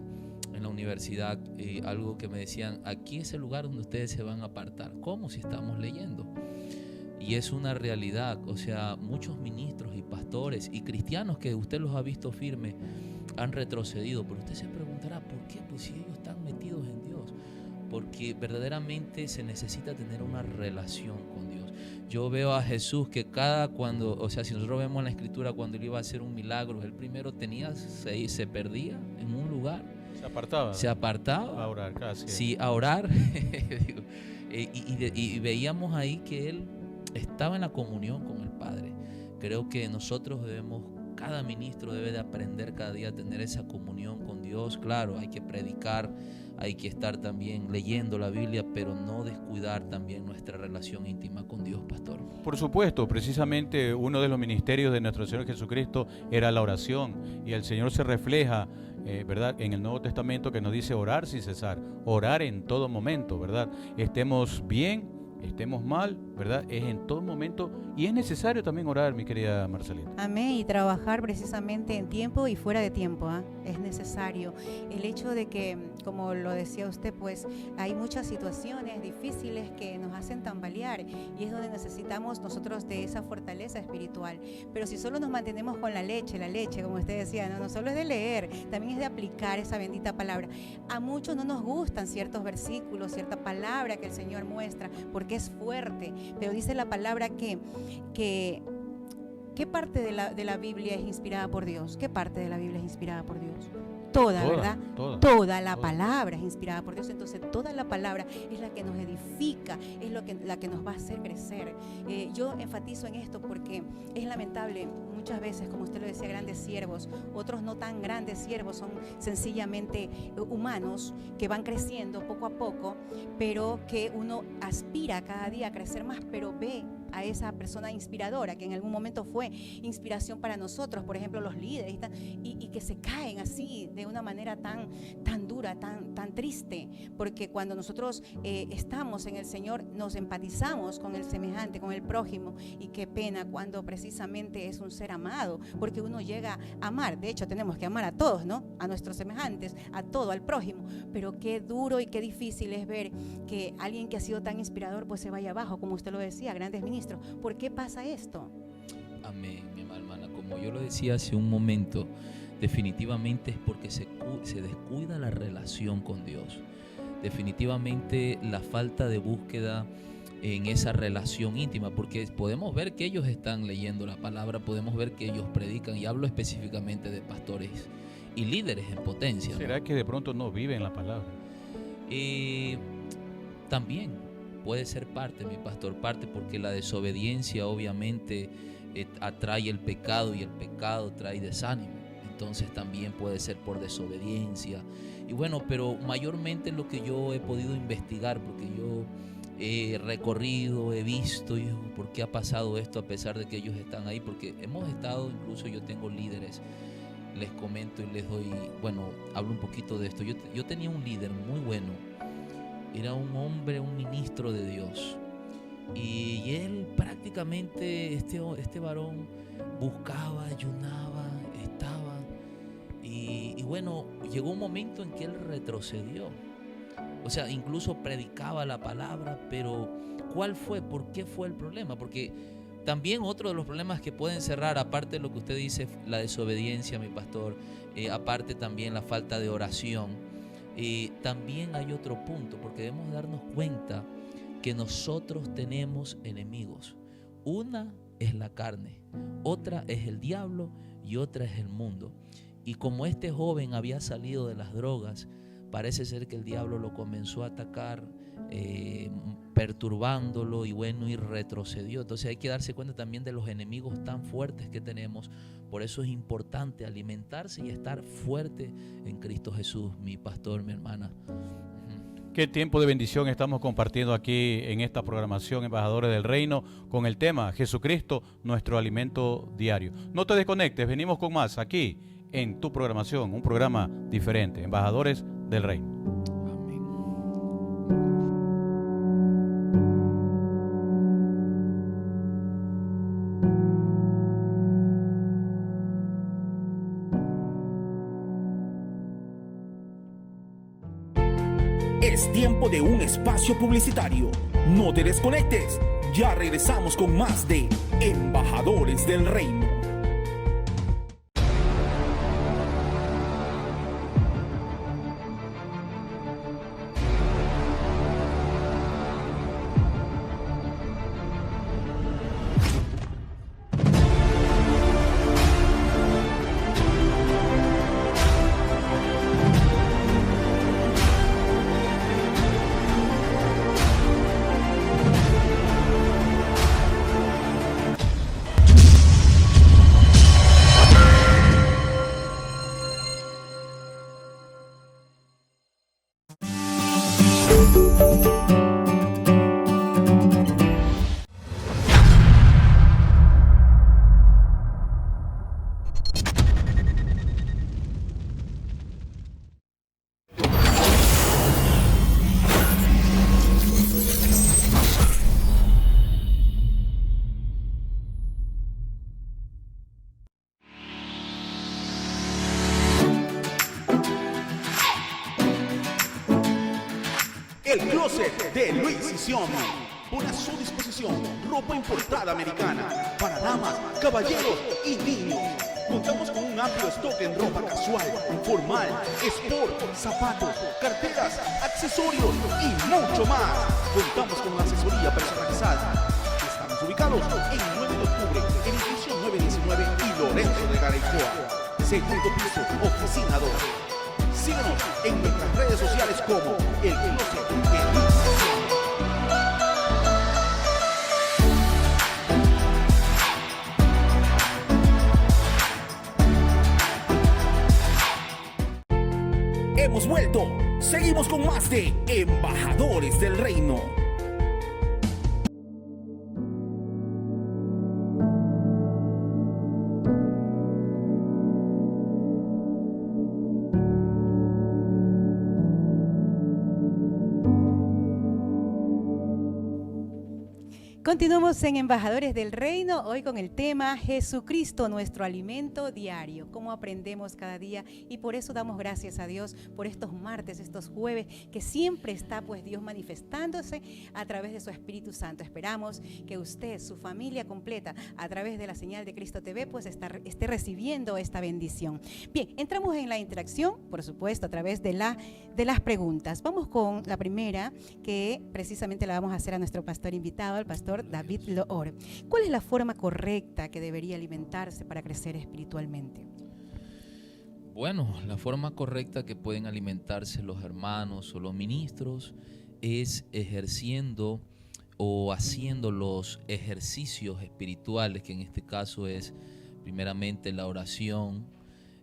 en la universidad, algo que me decían: aquí es el lugar donde ustedes se van a apartar. ¿Cómo? Si estamos leyendo. Y es una realidad. O sea, muchos ministros y pastores y cristianos que usted los ha visto firmes han retrocedido, pero usted se preguntará: ¿por qué? Pues si ellos están metidos en Dios. Porque verdaderamente se necesita tener una relación con Dios. Yo veo a Jesús que si nosotros vemos en la Escritura, cuando él iba a hacer un milagro, él primero se perdía en un lugar. Se apartaba. A orar, casi. Sí, a orar. y veíamos ahí que él estaba en la comunión con el Padre. Creo que nosotros cada ministro debe de aprender cada día a tener esa comunión con Dios. Claro, hay que predicar, hay que estar también leyendo la Biblia, pero no descuidar también nuestra relación íntima con Dios, pastor. Por supuesto, precisamente uno de los ministerios de nuestro Señor Jesucristo era la oración, y el Señor se refleja, ¿verdad?, en el Nuevo Testamento, que nos dice orar sin cesar, orar en todo momento, ¿verdad? Estemos bien, estemos mal, ¿verdad? Es en todo momento, y es necesario también orar, mi querida Marcelita. Amén, y trabajar precisamente en tiempo y fuera de tiempo, es necesario. El hecho de que, como lo decía usted, pues hay muchas situaciones difíciles que nos hacen tambalear, y es donde necesitamos nosotros de esa fortaleza espiritual. Pero si solo nos mantenemos con la leche, como usted decía, no solo es de leer, también es de aplicar esa bendita palabra. A muchos no nos gustan ciertos versículos, cierta palabra que el Señor muestra, porque es fuerte, pero dice la palabra que ¿qué parte de la Biblia es inspirada por Dios? ¿Qué parte de la Biblia es inspirada por Dios? Toda, ¿verdad? Toda la palabra es inspirada por Dios. Entonces toda la palabra es la que nos edifica, es la que nos va a hacer crecer. Yo enfatizo en esto porque es lamentable muchas veces, como usted lo decía, grandes siervos, otros no tan grandes siervos, son sencillamente humanos que van creciendo poco a poco, pero que uno aspira cada día a crecer más, pero ve a esa persona inspiradora que en algún momento fue inspiración para nosotros, por ejemplo los líderes, y que se caen así de una manera tan dura, tan triste, porque cuando nosotros estamos en el Señor nos empatizamos con el semejante, con el prójimo, y qué pena cuando precisamente es un ser amado, porque uno llega a amar. De hecho tenemos que amar a todos, ¿no? A nuestros semejantes, a todo, al prójimo, pero qué duro y qué difícil es ver que alguien que ha sido tan inspirador pues se vaya abajo, como usted lo decía, grandes ministros. ¿Por qué pasa esto? Amén, mi hermana. Como yo lo decía hace un momento, definitivamente es porque se descuida la relación con Dios. definitivamente la falta de búsqueda en esa relación íntima, porque podemos ver que ellos están leyendo la palabra, podemos ver que ellos predican, y hablo específicamente de pastores y líderes en potencia, ¿no? ¿Será que de pronto no viven la palabra? También puede ser parte, mi pastor, parte porque la desobediencia obviamente atrae el pecado, y el pecado trae desánimo. Entonces también puede ser por desobediencia. Y bueno, pero mayormente lo que yo he podido investigar, porque yo he recorrido, he visto, y ¿por qué ha pasado esto a pesar de que ellos están ahí? Porque hemos estado, incluso yo tengo líderes, les comento y les doy, bueno, hablo un poquito de esto. Yo tenía un líder muy bueno, era un hombre, un ministro de Dios, y él prácticamente, este varón buscaba, ayunaba, estaba, y bueno, llegó un momento en que él retrocedió. O sea, incluso predicaba la palabra, pero ¿cuál fue? ¿Por qué fue el problema? Porque también otro de los problemas que pueden cerrar, aparte de lo que usted dice, la desobediencia, mi pastor, aparte también la falta de oración, también hay otro punto, porque debemos darnos cuenta que nosotros tenemos enemigos. Una es la carne, otra es el diablo y otra es el mundo. Y como este joven había salido de las drogas, parece ser que el diablo lo comenzó a atacar, perturbándolo, y bueno, y retrocedió. Entonces hay que darse cuenta también de los enemigos tan fuertes que tenemos. Por eso es importante alimentarse y estar fuerte en Cristo Jesús, mi pastor, mi hermana. Qué tiempo de bendición estamos compartiendo aquí en esta programación Embajadores del Reino, con el tema Jesucristo, nuestro alimento diario. No te desconectes, venimos con más aquí en tu programación, un programa diferente, Embajadores del Reino. Es tiempo de un espacio publicitario. No te desconectes. Ya regresamos con más de Embajadores del Reino. El closet de Luis y Sion. Pone a su disposición ropa importada americana para damas, caballeros y niños. Contamos con un amplio stock en ropa casual, formal, sport, zapatos, carteras, accesorios y mucho más. Contamos con asesoría personalizada. Estamos ubicados en 9 de octubre, edificio 919 y Lorenzo de Garaycoa. Segundo piso, oficina 2. Síguenos en nuestras redes sociales como El Closet de Luis y Sion. Hemos vuelto. Seguimos con más de Embajadores del Reino. Continuamos en Embajadores del Reino, hoy con el tema Jesucristo, nuestro alimento diario. Cómo aprendemos cada día, y por eso damos gracias a Dios por estos martes, estos jueves, que siempre está pues Dios manifestándose a través de su Espíritu Santo. Esperamos que usted, su familia completa, a través de la señal de Cristo TV, pues esté recibiendo esta bendición. Bien, entramos en la interacción, por supuesto, a través de las preguntas. Vamos con la primera, que precisamente la vamos a hacer a nuestro pastor invitado, el pastor David Loor. ¿Cuál es la forma correcta que debería alimentarse para crecer espiritualmente? Bueno, la forma correcta que pueden alimentarse los hermanos o los ministros es ejerciendo o haciendo los ejercicios espirituales, que en este caso es primeramente la oración,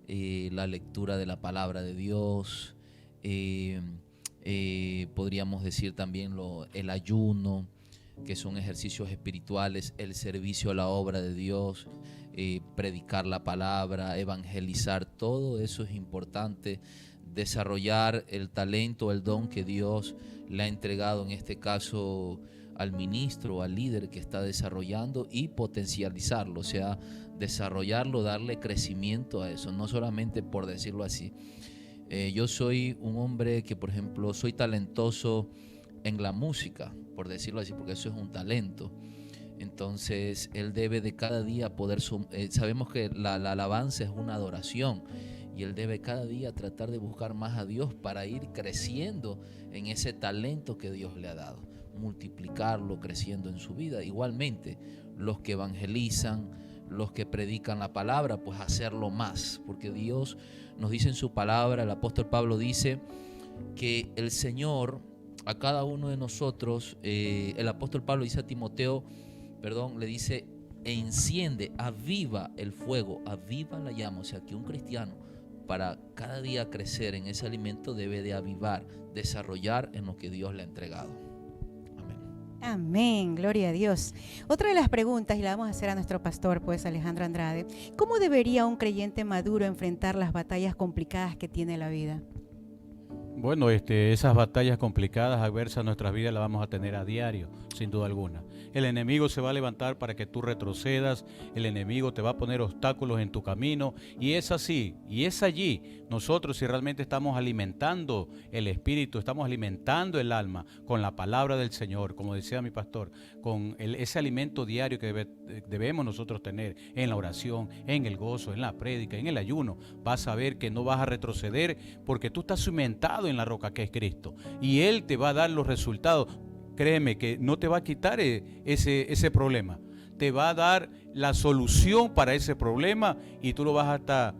la lectura de la palabra de Dios, podríamos decir también el ayuno, que son ejercicios espirituales, el servicio a la obra de Dios, predicar la palabra, evangelizar. Todo eso es importante, desarrollar el talento, el don que Dios le ha entregado, en este caso al ministro, al líder que está desarrollando, y potencializarlo, o sea, desarrollarlo, darle crecimiento a eso, no solamente por decirlo así. Yo soy un hombre que, por ejemplo, soy talentoso en la música, por decirlo así, porque eso es un talento. Entonces él debe de cada día poder, sabemos que la alabanza es una adoración, y él debe cada día tratar de buscar más a Dios para ir creciendo en ese talento que Dios le ha dado, multiplicarlo, creciendo en su vida. Igualmente los que evangelizan, los que predican la palabra, pues hacerlo más, porque Dios nos dice en su palabra, el apóstol Pablo dice que el Señor a cada uno de nosotros, el apóstol Pablo dice a Timoteo, le dice: enciende, aviva el fuego, aviva la llama. O sea que un cristiano, para cada día crecer en ese alimento, debe de avivar, desarrollar en lo que Dios le ha entregado. Amén. Amén, gloria a Dios. Otra de las preguntas, y la vamos a hacer a nuestro pastor, pues Alejandro Andrade: ¿cómo debería un creyente maduro enfrentar las batallas complicadas que tiene la vida? Bueno, esas batallas complicadas, adversas a nuestras vidas, las vamos a tener a diario, sin duda alguna. El enemigo se va a levantar para que tú retrocedas, el enemigo te va a poner obstáculos en tu camino, y es así, y es allí. Nosotros, si realmente estamos alimentando el espíritu, estamos alimentando el alma con la palabra del Señor, como decía mi pastor, con ese alimento diario que debemos nosotros tener en la oración, en el gozo, en la prédica, en el ayuno, vas a ver que no vas a retroceder, porque tú estás cimentado en la roca que es Cristo, y Él te va a dar los resultados. Créeme que no te va a quitar ese problema, te va a dar la solución para ese problema, y tú lo vas hasta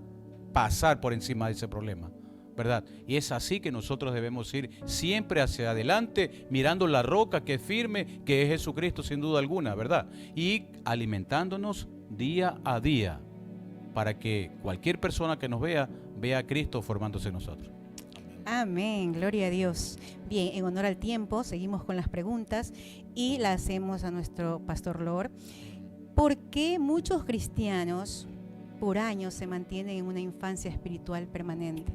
pasar por encima de ese problema, ¿verdad? Y es así que nosotros debemos ir siempre hacia adelante, mirando la roca que es firme, que es Jesucristo sin duda alguna, ¿verdad? Y alimentándonos día a día, para que cualquier persona que nos vea a Cristo formándose en nosotros. Amén, gloria a Dios. Bien, en honor al tiempo, seguimos con las preguntas y las hacemos a nuestro pastor Loor. ¿Por qué muchos cristianos por años se mantienen en una infancia espiritual permanente?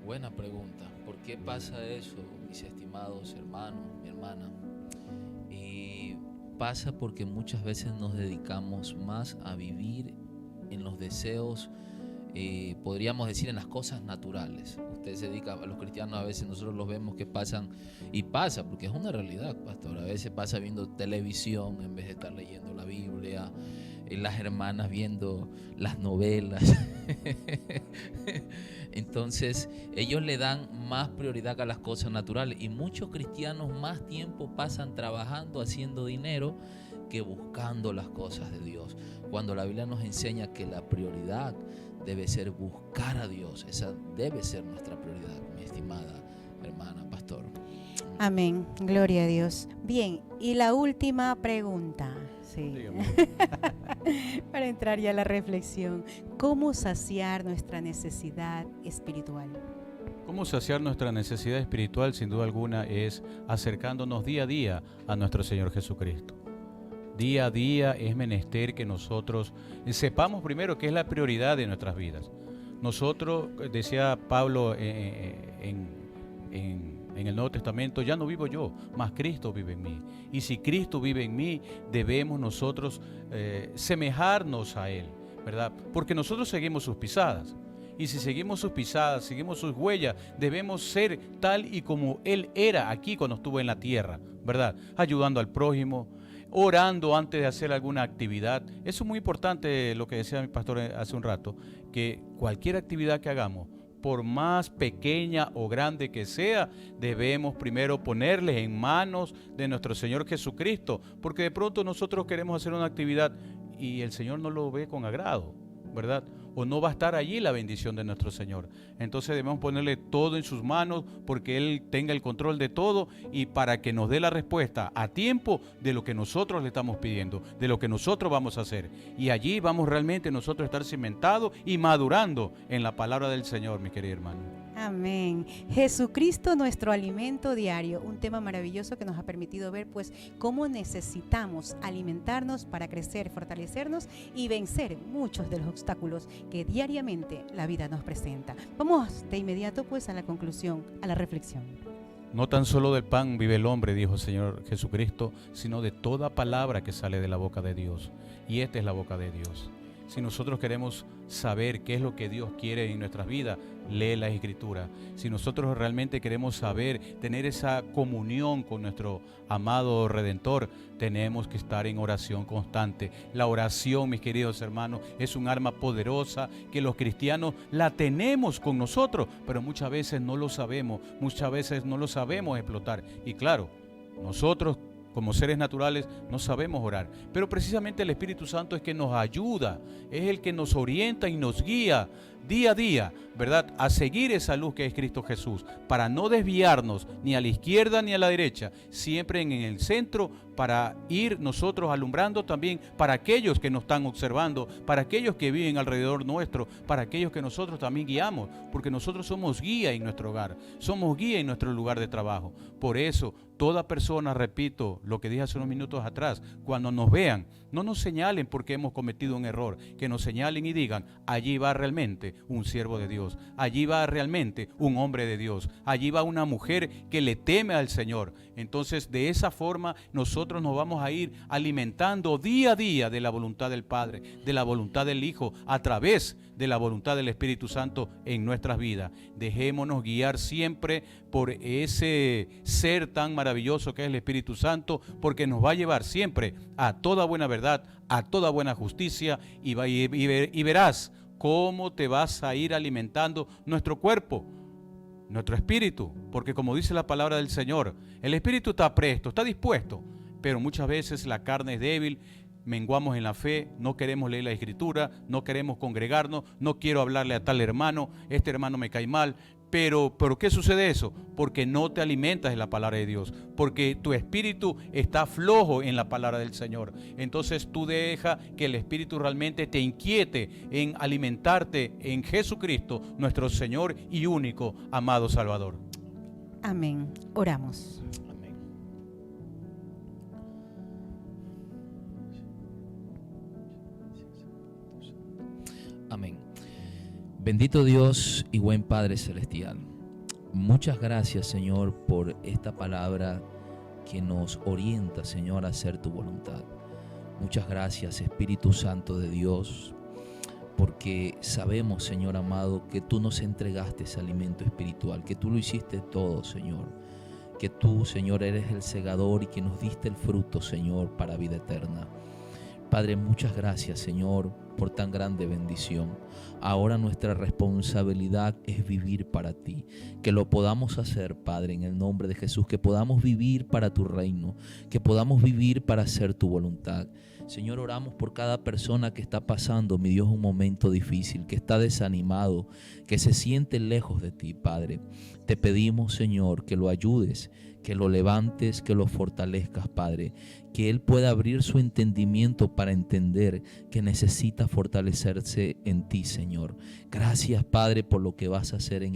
Buena pregunta. ¿Por qué pasa eso, mis estimados hermanos, mi hermana? Pasa porque muchas veces nos dedicamos más a vivir en los deseos, podríamos decir en las cosas naturales. Usted se dedica, a los cristianos a veces nosotros los vemos que pasan, y pasa, porque es una realidad, pastor, a veces pasa viendo televisión en vez de estar leyendo la Biblia, las hermanas viendo las novelas. Entonces ellos le dan más prioridad a las cosas naturales, y muchos cristianos más tiempo pasan trabajando, haciendo dinero, que buscando las cosas de Dios, cuando la Biblia nos enseña que la prioridad debe ser buscar a Dios. Esa debe ser nuestra prioridad, mi estimada hermana, pastor. Amén, gloria a Dios. Bien, y la última pregunta, sí. Para entrar ya a la reflexión: ¿cómo saciar nuestra necesidad espiritual? ¿Cómo saciar nuestra necesidad espiritual? Sin duda alguna es acercándonos día a día a nuestro Señor Jesucristo. Día a día es menester que nosotros sepamos primero qué es la prioridad de nuestras vidas. Nosotros, decía Pablo en En el Nuevo Testamento ya no vivo yo, mas Cristo vive en mí. Y si Cristo vive en mí, debemos nosotros semejarnos a Él, ¿verdad? Porque nosotros seguimos sus pisadas. Y si seguimos sus pisadas, seguimos sus huellas, debemos ser tal y como Él era aquí cuando estuvo en la tierra, ¿verdad? Ayudando al prójimo, orando antes de hacer alguna actividad. Eso es muy importante, lo que decía mi pastor hace un rato, que cualquier actividad que hagamos, por más pequeña o grande que sea, debemos primero ponerles en manos de nuestro Señor Jesucristo, porque de pronto nosotros queremos hacer una actividad y el Señor no lo ve con agrado, ¿verdad? O no va a estar allí la bendición de nuestro Señor. Entonces debemos ponerle todo en sus manos porque Él tenga el control de todo y para que nos dé la respuesta a tiempo de lo que nosotros le estamos pidiendo, de lo que nosotros vamos a hacer. Y allí vamos realmente nosotros a estar cimentados y madurando en la palabra del Señor, mi querido hermano. Amén. Jesucristo, nuestro alimento diario. Un tema maravilloso que nos ha permitido ver pues cómo necesitamos alimentarnos para crecer, fortalecernos y vencer muchos de los obstáculos que diariamente la vida nos presenta. Vamos de inmediato pues a la conclusión, a la reflexión. No tan solo del pan vive el hombre, dijo el Señor Jesucristo, sino de toda palabra que sale de la boca de Dios. Y esta es la boca de Dios. Si nosotros queremos saber qué es lo que Dios quiere en nuestras vidas, lee la Escritura. Si nosotros realmente queremos saber, tener esa comunión con nuestro amado Redentor, tenemos que estar en oración constante. La oración, mis queridos hermanos, es un arma poderosa que los cristianos la tenemos con nosotros, pero muchas veces no lo sabemos, muchas veces no lo sabemos explotar. Y claro, nosotros como seres naturales no sabemos orar, pero precisamente el Espíritu Santo es que nos ayuda, es el que nos orienta y nos guía día a día, ¿verdad? A seguir esa luz que es Cristo Jesús, para no desviarnos ni a la izquierda ni a la derecha, siempre en el centro, para ir nosotros alumbrando también para aquellos que nos están observando, para aquellos que viven alrededor nuestro, para aquellos que nosotros también guiamos, porque nosotros somos guía en nuestro hogar, somos guía en nuestro lugar de trabajo. Por eso, toda persona, repito lo que dije hace unos minutos atrás, cuando nos vean, no nos señalen porque hemos cometido un error, que nos señalen y digan, allí va realmente un siervo de Dios, allí va realmente un hombre de Dios, allí va una mujer que le teme al Señor. Entonces, de esa forma, nosotros nos vamos a ir alimentando día a día de la voluntad del Padre, de la voluntad del Hijo, a través de la voluntad del Espíritu Santo en nuestras vidas. Dejémonos guiar siempre por ese ser tan maravilloso que es el Espíritu Santo, porque nos va a llevar siempre a toda buena verdad, a toda buena justicia, y verás cómo te vas a ir alimentando nuestro cuerpo, nuestro espíritu, porque como dice la palabra del Señor, el espíritu está presto, está dispuesto, pero muchas veces la carne es débil, menguamos en la fe, no queremos leer la Escritura, no queremos congregarnos, no quiero hablarle a tal hermano, este hermano me cae mal. Pero ¿qué sucede eso? Porque no te alimentas en la palabra de Dios, porque tu espíritu está flojo en la palabra del Señor. Entonces tú deja que el espíritu realmente te inquiete en alimentarte en Jesucristo, nuestro Señor y único amado Salvador. Amén. Oramos. Amén. Amén. Bendito Dios y buen Padre Celestial, muchas gracias, Señor, por esta palabra que nos orienta, Señor, a hacer tu voluntad. Muchas gracias, Espíritu Santo de Dios, porque sabemos, Señor amado, que tú nos entregaste ese alimento espiritual, que tú lo hiciste todo, Señor, que tú, Señor, eres el segador y que nos diste el fruto, Señor, para vida eterna. Padre, muchas gracias, Señor, por tan grande bendición. Ahora nuestra responsabilidad es vivir para ti, que lo podamos hacer, Padre, en el nombre de Jesús, que podamos vivir para tu reino, que podamos vivir para hacer tu voluntad. Señor, oramos por cada persona que está pasando, mi Dios, un momento difícil, que está desanimado, que se siente lejos de ti, Padre. Te pedimos, Señor, que lo ayudes, que lo levantes, que lo fortalezcas, Padre, que él pueda abrir su entendimiento para entender que necesita fortalecerse en ti, Señor. Gracias, Padre, por lo que vas a hacer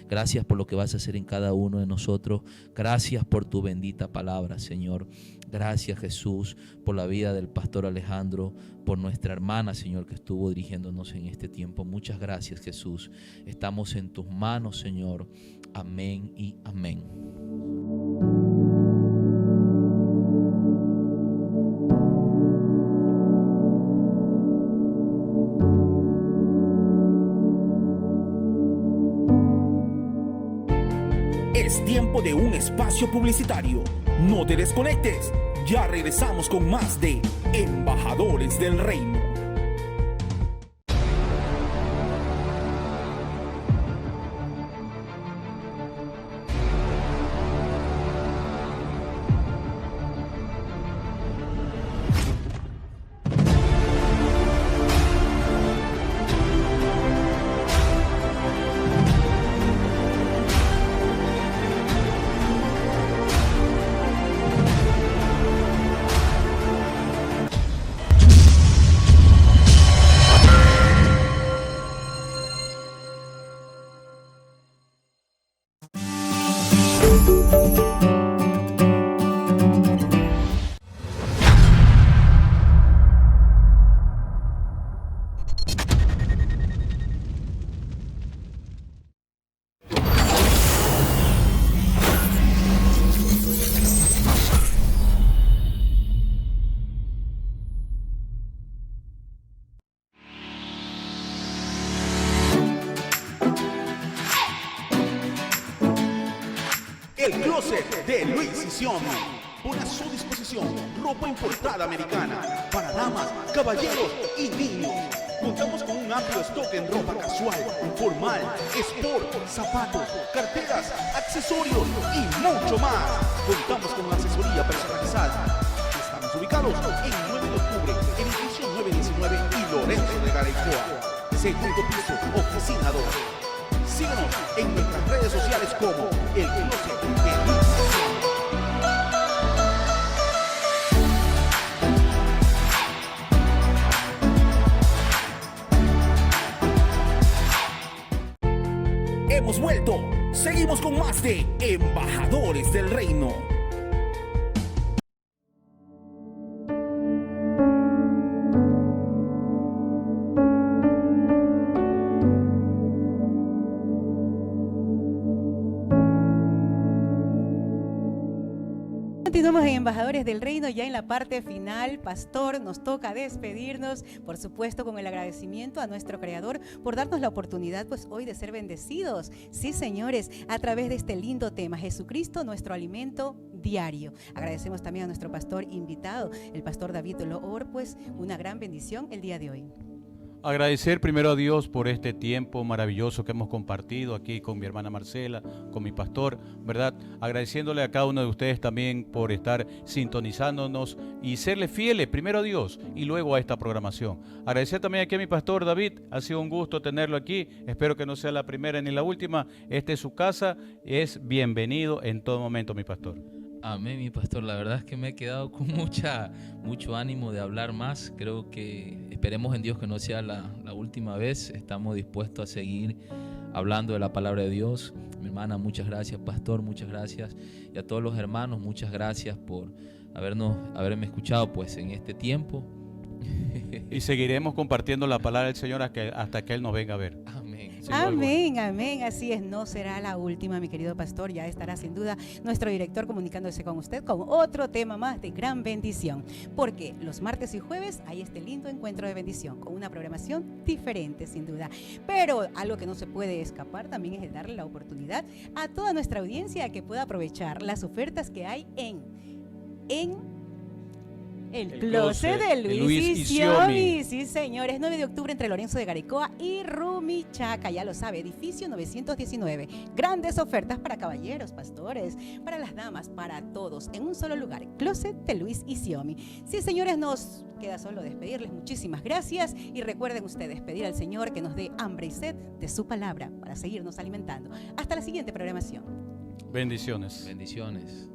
gracias por lo que vas a hacer en cada uno de nosotros. Gracias por tu bendita palabra, Señor. Gracias, Jesús, por la vida del pastor Alejandro, por nuestra hermana, Señor, que estuvo dirigiéndonos en este tiempo. Muchas gracias, Jesús. Estamos en tus manos, Señor. Amén y amén. Es tiempo de un espacio publicitario. No te desconectes. Ya regresamos con más de Embajadores del Reino. El closet de Luis y Xiaomi pone a su disposición ropa importada americana para damas, caballeros y niños. Contamos con un amplio stock en ropa casual, formal, sport, zapatos, carteras, accesorios y mucho más. Contamos con asesoría personalizada. Estamos ubicados en 9 de octubre, edificio 919 y Lorenzo de Garaycoa. Segundo piso, oficina 2. Síguenos en nuestras redes sociales como El Closet de Luis y Xiaomi. Hemos vuelto. Seguimos con más de Embajadores del Reino. Continuamos en Embajadores del Reino, ya en la parte final. Pastor, nos toca despedirnos, por supuesto con el agradecimiento a nuestro Creador por darnos la oportunidad pues hoy de ser bendecidos. Sí, señores, a través de este lindo tema, Jesucristo, nuestro alimento diario. Agradecemos también a nuestro pastor invitado, el pastor David Loor, pues una gran bendición el día de hoy. Agradecer primero a Dios por este tiempo maravilloso que hemos compartido aquí con mi hermana Marcela, con mi pastor, ¿verdad? Agradeciéndole a cada uno de ustedes también por estar sintonizándonos y serle fieles primero a Dios y luego a esta programación. Agradecer también aquí a mi pastor David, ha sido un gusto tenerlo aquí, espero que no sea la primera ni la última. Esta es su casa, es bienvenido en todo momento, mi pastor. Amén, mi pastor. La verdad es que me he quedado con mucho ánimo de hablar más. Creo que esperemos en Dios que no sea la última vez. Estamos dispuestos a seguir hablando de la palabra de Dios. Mi hermana, muchas gracias, pastor, muchas gracias. Y a todos los hermanos, muchas gracias por haberme escuchado pues en este tiempo. Y seguiremos compartiendo la palabra del Señor hasta que Él nos venga a ver. Amén. Amén, amén. Así es, no será la última, mi querido pastor. Ya estará sin duda nuestro director comunicándose con usted con otro tema más de gran bendición. Porque los martes y jueves hay este lindo encuentro de bendición con una programación diferente, sin duda. Pero algo que no se puede escapar también es el darle la oportunidad a toda nuestra audiencia a que pueda aprovechar las ofertas que hay en el closet de Luis y Xiaomi. Sí, señores, 9 de octubre entre Lorenzo de Garaycoa y Rumichaca, ya lo sabe, edificio 919. Grandes ofertas para caballeros, pastores, para las damas, para todos, en un solo lugar, closet de Luis y Xiaomi. Sí, señores, nos queda solo despedirles. Muchísimas gracias y recuerden ustedes pedir al Señor que nos dé hambre y sed de su palabra para seguirnos alimentando. Hasta la siguiente programación. Bendiciones. Bendiciones.